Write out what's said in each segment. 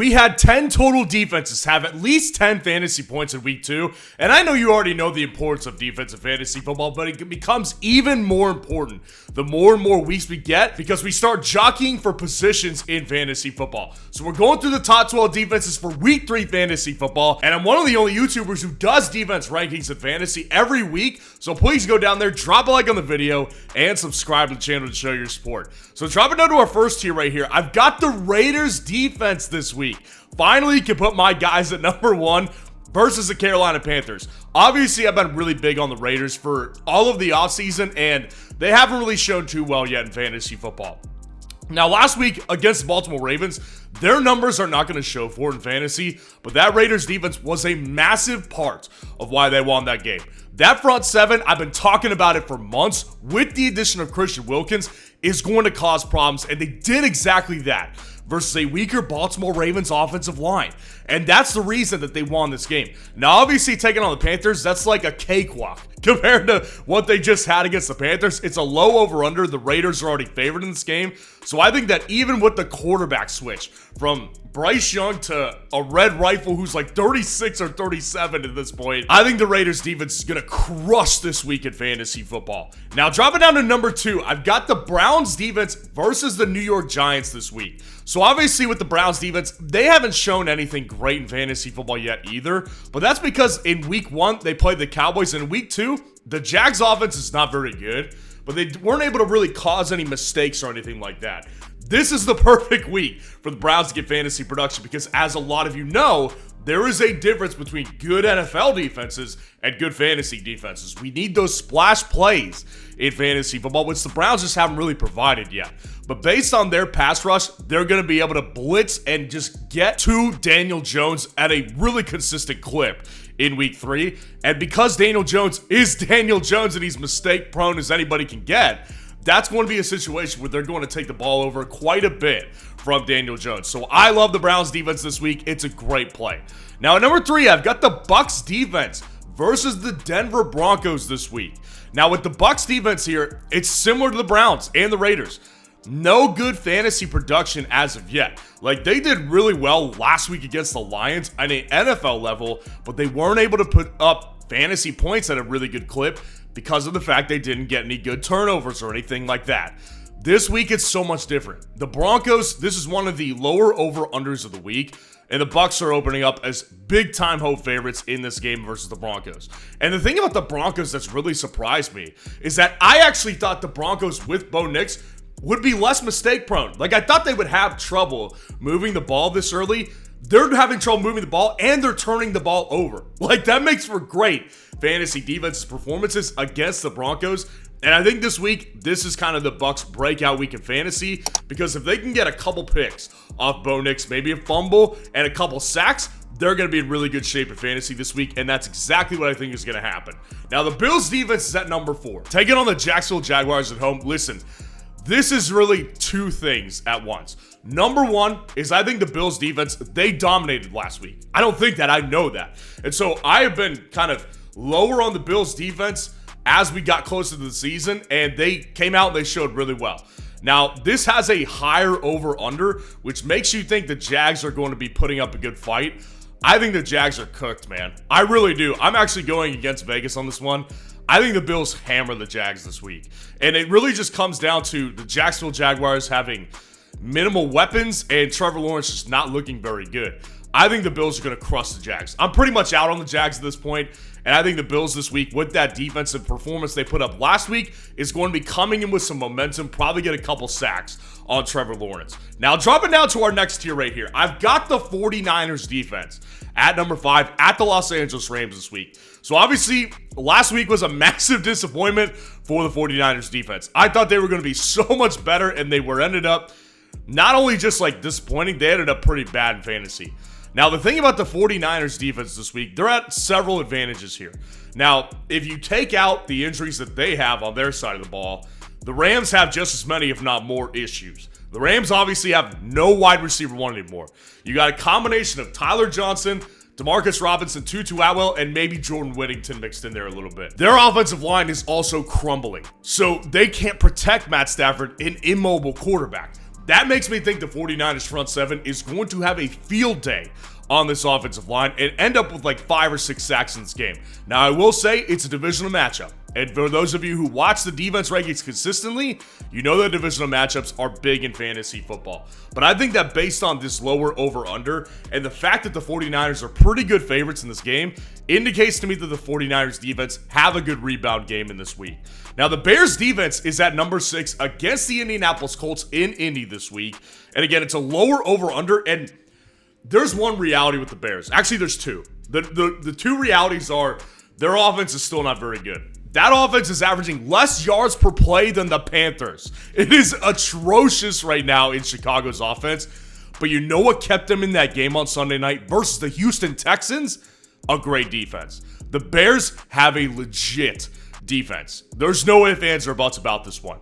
We had 10 total defenses have at least 10 fantasy points in week 2, and I know you already know the importance of defensive fantasy football, but it becomes even more important the more and more weeks we get because we start jockeying for positions in fantasy football. So we're going through the top 12 defenses for week 3 fantasy football, and I'm one of the only YouTubers who does defense rankings in fantasy every week, so please go down there, drop a like on the video, and subscribe to the channel to show your support. So dropping down to our first tier right here, I've got the Raiders defense this week. Finally can put my guys at number 1 versus the Carolina Panthers. Obviously, I've been really big on the Raiders for all of the offseason, and they haven't really shown too well yet in fantasy football. Now, last week against the Baltimore Ravens, their numbers are not going to show for it in fantasy, but that Raiders defense was a massive part of why they won that game. That front seven, I've been talking about it for months, with the addition of Christian Wilkins, is going to cause problems, and they did exactly that versus a weaker Baltimore Ravens offensive line. And that's the reason that they won this game. Now, obviously, taking on the Panthers, that's like a cakewalk compared to what they just had against the Panthers. It's a low over-under. The Raiders are already favored in this game. So I think that even with the quarterback switch from Bryce Young to a red rifle who's like 36 or 37 at this point, I think the Raiders defense is going to crush this week in fantasy football. Now, dropping down to number 2, I've got the Browns defense versus the New York Giants this week. So obviously with the Browns defense, they haven't shown anything great in fantasy football yet either. But that's because in week 1, they played the Cowboys. And in week 2, the Jags offense is not very good. But they weren't able to really cause any mistakes or anything like that. This is the perfect week for the Browns to get fantasy production because, as a lot of you know, there is a difference between good NFL defenses and good fantasy defenses. We need those splash plays in fantasy football, which the Browns just haven't really provided yet. But based on their pass rush, they're going to be able to blitz and just get to Daniel Jones at a really consistent clip in week 3. And because Daniel Jones is Daniel Jones and he's mistake prone as anybody can get, that's going to be a situation where they're going to take the ball over quite a bit from Daniel Jones. So I love the Browns defense this week. It's a great play. Now at number 3, I've got the Bucs defense versus the Denver Broncos this week. Now with the Bucs defense here, it's similar to the Browns and the Raiders. No good fantasy production as of yet. Like, they did really well last week against the Lions at an NFL level, but they weren't able to put up fantasy points at a really good clip because of the fact they didn't get any good turnovers or anything like that. This week, it's so much different. The Broncos, this is one of the lower over-unders of the week, and the Bucs are opening up as big-time home favorites in this game versus the Broncos. And the thing about the Broncos that's really surprised me is that I actually thought the Broncos with Bo Nix would be less mistake-prone. Like, I thought they would have trouble moving the ball this early. They're having trouble moving the ball, and they're turning the ball over. Like, that makes for great fantasy defensive performances against the Broncos. And I think this week, this is kind of the Bucs' breakout week in fantasy, because if they can get a couple picks off Bo Nix, maybe a fumble and a couple sacks, they're going to be in really good shape in fantasy this week, and that's exactly what I think is going to happen. Now, the Bills' defense is at number 4. Taking on the Jacksonville Jaguars at home, listen, this is really two things at once. Number 1 is I think the Bills defense, they dominated last week. I don't think that, I know that. And so I have been kind of lower on the Bills defense as we got closer to the season, and they came out and they showed really well. Now, this has a higher over-under, which makes you think the Jags are going to be putting up a good fight. I think the Jags are cooked, man. I really do. I'm actually going against Vegas on this one. I think the Bills hammer the Jags this week. And it really just comes down to the Jacksonville Jaguars having minimal weapons and Trevor Lawrence just not looking very good. I think the Bills are going to crush the Jags. I'm pretty much out on the Jags at this point, and I think the Bills this week, with that defensive performance they put up last week, is going to be coming in with some momentum, probably get a couple sacks on Trevor Lawrence. Now, dropping down to our next tier right here, I've got the 49ers defense at number 5 at the Los Angeles Rams this week. So obviously, last week was a massive disappointment for the 49ers defense. I thought they were going to be so much better, and they were ended up not only just like disappointing, they ended up pretty bad in fantasy. Now, the thing about the 49ers defense this week, they're at several advantages here. Now, if you take out the injuries that they have on their side of the ball, the Rams have just as many, if not more, issues. The Rams obviously have no wide receiver one anymore. You got a combination of Tyler Johnson, Demarcus Robinson, Tutu Atwell, and maybe Jordan Whittington mixed in there a little bit. Their offensive line is also crumbling, so they can't protect Matt Stafford, an immobile quarterback. that makes me think the 49ers front seven is going to have a field day on this offensive line and end up with like 5 or 6 sacks in this game. Now, I will say it's a divisional matchup. And for those of you who watch the defense rankings consistently, you know that divisional matchups are big in fantasy football. But I think that based on this lower over-under and the fact that the 49ers are pretty good favorites in this game indicates to me that the 49ers defense have a good rebound game in this week. Now, the Bears defense is at number 6 against the Indianapolis Colts in Indy this week. And again, it's a lower over-under, and there's one reality with the Bears. Actually, there's two. The two realities are their offense is still not very good. That offense is averaging less yards per play than the Panthers. It is atrocious right now in Chicago's offense. But you know what kept them in that game on Sunday night versus the Houston Texans? A great defense. The Bears have a legit defense. There's no ifs, ands, or buts about this one.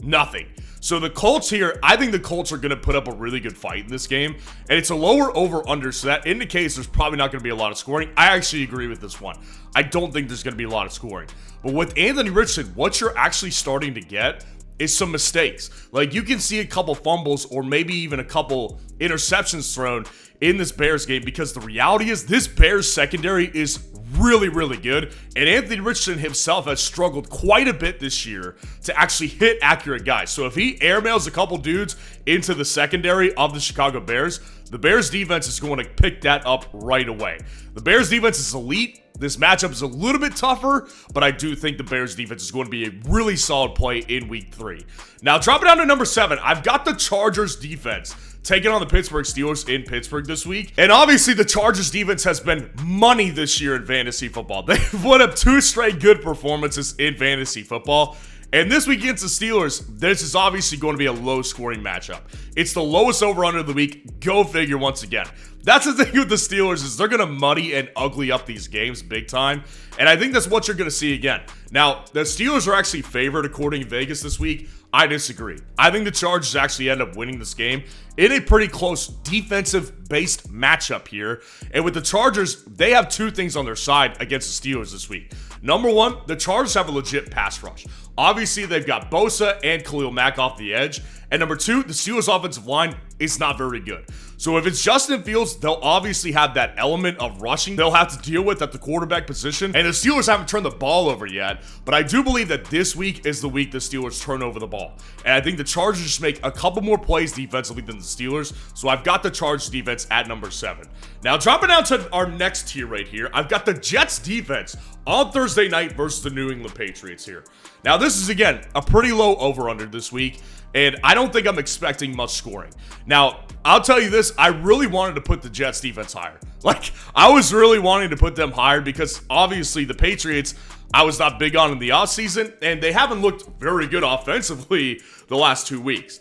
Nothing. So the Colts here, I think the Colts are going to put up a really good fight in this game. And it's a lower over-under, so that indicates there's probably not going to be a lot of scoring. I actually agree with this one. I don't think there's going to be a lot of scoring. But with Anthony Richardson, what you're actually starting to get is some mistakes. Like, you can see a couple fumbles or maybe even a couple interceptions thrown in this Bears game, because the reality is this Bears secondary is really, really good. And Anthony Richardson himself has struggled quite a bit this year to actually hit accurate guys. So if he airmails a couple dudes into the secondary of the Chicago Bears, the Bears defense is going to pick that up right away. The Bears defense is elite. This matchup is a little bit tougher, but I do think the Bears defense is going to be a really solid play in week 3. Now, dropping down to number 7, I've got the Chargers defense taking on the Pittsburgh Steelers in Pittsburgh this week. And obviously, the Chargers defense has been money this year in fantasy football. They've put up 2 straight good performances in fantasy football. And this week against the Steelers, this is obviously going to be a low-scoring matchup. It's the lowest over-under of the week. Go figure once again. That's the thing with the Steelers, is they're going to muddy and ugly up these games big time. And I think that's what you're going to see again. Now, the Steelers are actually favored according to Vegas this week. I disagree. I think the Chargers actually end up winning this game in a pretty close defensive-based matchup here. And with the Chargers, they have 2 things on their side against the Steelers this week. Number 1, the Chargers have a legit pass rush. Obviously, they've got Bosa and Khalil Mack off the edge. And number 2, the Steelers' offensive line is not very good. So if it's Justin Fields, they'll obviously have that element of rushing they'll have to deal with at the quarterback position. And the Steelers haven't turned the ball over yet. But I do believe that this week is the week the Steelers turn over the ball. And I think the Chargers just make a couple more plays defensively than the Steelers. So I've got the Chargers defense at number 7. Now, dropping down to our next tier right here, I've got the Jets defense on Thursday night versus the New England Patriots here. Now, this is, again, a pretty low over-under this week, and I don't think I'm expecting much scoring. Now, I'll tell you this, I really wanted to put the Jets defense higher. Like, I was really wanting to put them higher because, obviously, the Patriots, I was not big on in the offseason, and they haven't looked very good offensively the last 2 weeks.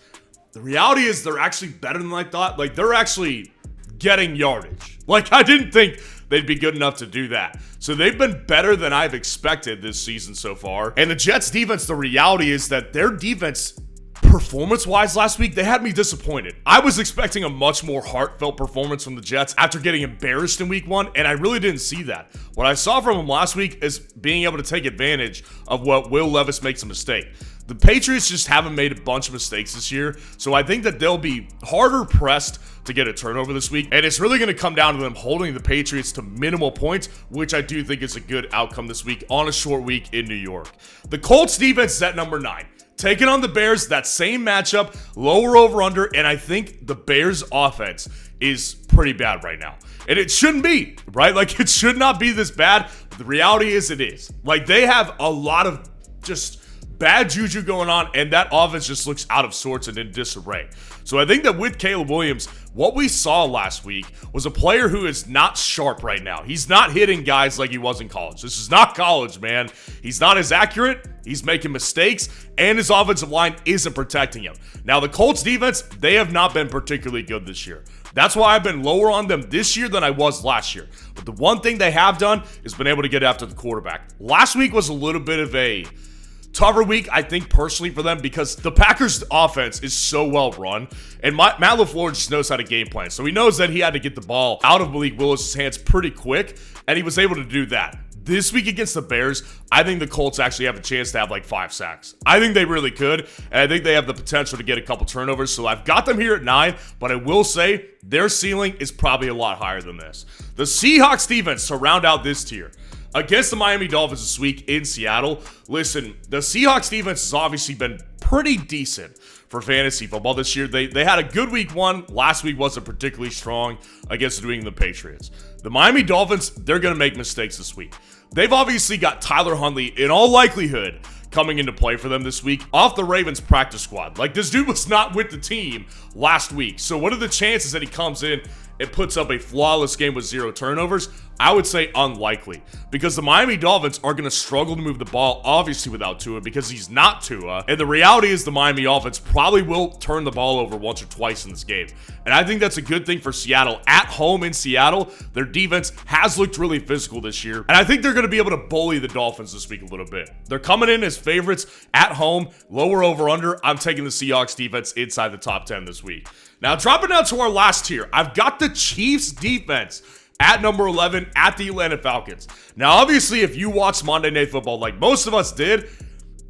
The reality is they're actually better than I thought. Like, they're actually getting yardage. Like, I didn't think they'd be good enough to do that. So they've been better than I've expected this season so far. And the Jets defense, the reality is that their defense, performance-wise last week, they had me disappointed. I was expecting a much more heartfelt performance from the Jets after getting embarrassed in week 1, and I really didn't see that. What I saw from them last week is being able to take advantage of what Will Levis makes a mistake. The Patriots just haven't made a bunch of mistakes this year, so I think that they'll be harder pressed to get a turnover this week, and it's really going to come down to them holding the Patriots to minimal points, which I do think is a good outcome this week on a short week in New York. The Colts defense is at number 9. Taking on the Bears, that same matchup, lower over-under, and I think the Bears' offense is pretty bad right now. And it shouldn't be, right? Like, it should not be this bad, but the reality is it is. Like, they have a lot of just bad juju going on, and that offense just looks out of sorts and in disarray. So I think that with Caleb Williams, what we saw last week was a player who is not sharp right now. He's not hitting guys like he was in college. This is not college, man. He's not as accurate. He's making mistakes, and his offensive line isn't protecting him. Now, the Colts defense, they have not been particularly good this year. That's why I've been lower on them this year than I was last year. But the one thing they have done is been able to get after the quarterback. Last week was a little bit of a Tougher week, I think, personally for them because the Packers' offense is so well run, and Matt LaFleur just knows how to game plan. So he knows that he had to get the ball out of Malik Willis' hands pretty quick, and he was able to do that. This week against the Bears, I think the Colts actually have a chance to have like 5 sacks. I think they really could, and I think they have the potential to get a couple turnovers. So I've got them here at 9, but I will say their ceiling is probably a lot higher than this. The Seahawks defense to round out this tier. Against the Miami Dolphins this week in Seattle, listen, the Seahawks defense has obviously been pretty decent for fantasy football this year. They had a good week 1. Last week wasn't particularly strong against the New England Patriots. The Miami Dolphins, they're going to make mistakes this week. They've obviously got Tyler Huntley, in all likelihood, coming into play for them this week off the Ravens practice squad. Like, this dude was not with the team last week. So what are the chances that he comes in and puts up a flawless game with 0 turnovers? I would say unlikely, because the Miami Dolphins are going to struggle to move the ball, obviously without Tua, because he's not Tua. And the reality is the Miami offense probably will turn the ball over once or twice in this game. And I think that's a good thing for Seattle. At home in Seattle, their defense has looked really physical this year. And I think they're going to be able to bully the Dolphins this week a little bit. They're coming in as favorites at home, lower over under. I'm taking the Seahawks defense inside the top 10 this week. Now, dropping down to our last tier, I've got the Chiefs defense at number 11 at the Atlanta Falcons. Now, obviously, if you watch Monday Night Football like most of us did,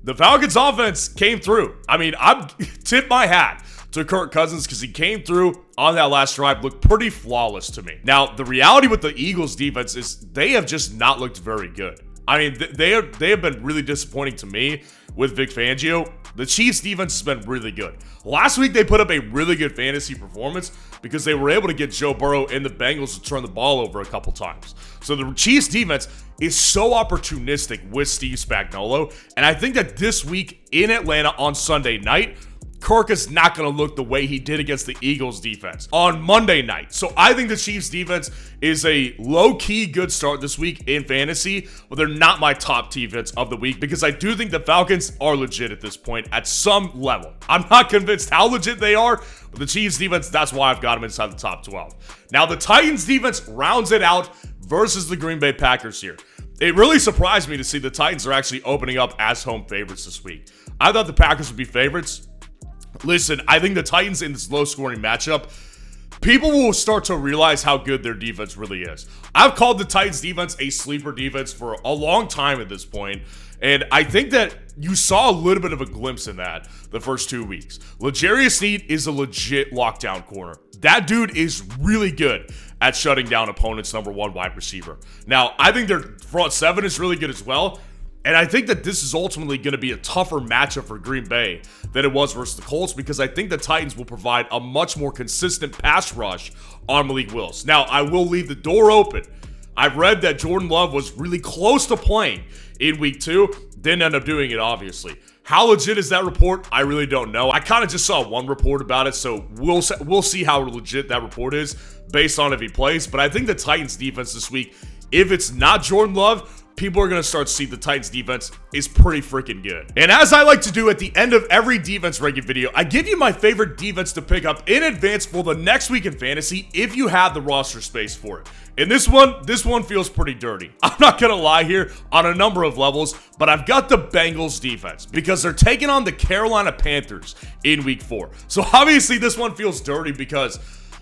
the Falcons offense came through. I mean, I tip my hat to Kirk Cousins because he came through on that last drive, looked pretty flawless to me. Now, the reality with the Eagles defense is they have just not looked very good. I mean, they have been really disappointing to me with Vic Fangio. The Chiefs defense has been really good. Last week, they put up a really good fantasy performance because they were able to get Joe Burrow and the Bengals to turn the ball over a couple times. So the Chiefs defense is so opportunistic with Steve Spagnuolo. And I think that this week in Atlanta on Sunday night, Kirk is not going to look the way he did against the Eagles defense on Monday night. So I think the Chiefs defense is a low-key good start this week in fantasy, but they're not my top defense of the week because I do think the Falcons are legit at this point at some level. I'm not convinced how legit they are, but the Chiefs defense, that's why I've got them inside the top 12. Now the Titans defense rounds it out versus the Green Bay Packers here. It really surprised me to see the Titans are actually opening up as home favorites this week. I thought the Packers would be favorites. Listen, I think the Titans in this low-scoring matchup, people will start to realize how good their defense really is. I've called the Titans defense a sleeper defense for a long time at this point, and I think that you saw a little bit of a glimpse in that the first 2 weeks. L'Jarius Sneed is a legit lockdown corner. That dude is really good at shutting down opponents' number 1 wide receiver. Now, I think their front 7 is really good as well. And I think that this is ultimately going to be a tougher matchup for Green Bay than it was versus the Colts because I think the Titans will provide a much more consistent pass rush on Malik Willis. Now, I will leave the door open. I've read that Jordan Love was really close to playing in week 2. Didn't end up doing it, obviously. How legit is that report? I really don't know. I kind of just saw one report about it, so we'll see how legit that report is based on if he plays. But I think the Titans defense this week, if it's not Jordan Love, people are going to start to see the Titans defense is pretty freaking good. And as I like to do at the end of every defense ranking video, I give you my favorite defense to pick up in advance for the next week in fantasy if you have the roster space for it. And this one feels pretty dirty. I'm not going to lie here on a number of levels, but I've got the Bengals defense because they're taking on the Carolina Panthers in week 4. So obviously this one feels dirty because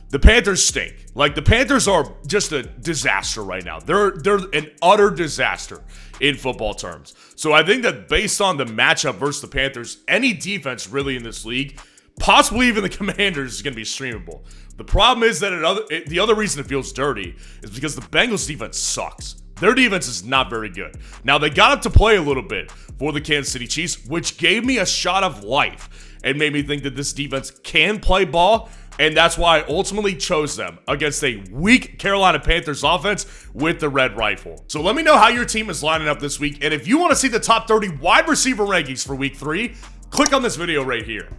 the Panthers stink. Like, the Panthers are just a disaster right now. They're an utter disaster in football terms. So I think that based on the matchup versus the Panthers, any defense really in this league, possibly even the Commanders, is going to be streamable. The problem is that the other reason it feels dirty is because the Bengals defense sucks. Their defense is not very good. Now, they got up to play a little bit for the Kansas City Chiefs, which gave me a shot of life and made me think that this defense can play ball. And that's why I ultimately chose them against a weak Carolina Panthers offense with the red rifle. So let me know how your team is lining up this week. And if you want to see the top 30 wide receiver rankings for week 3, click on this video right here.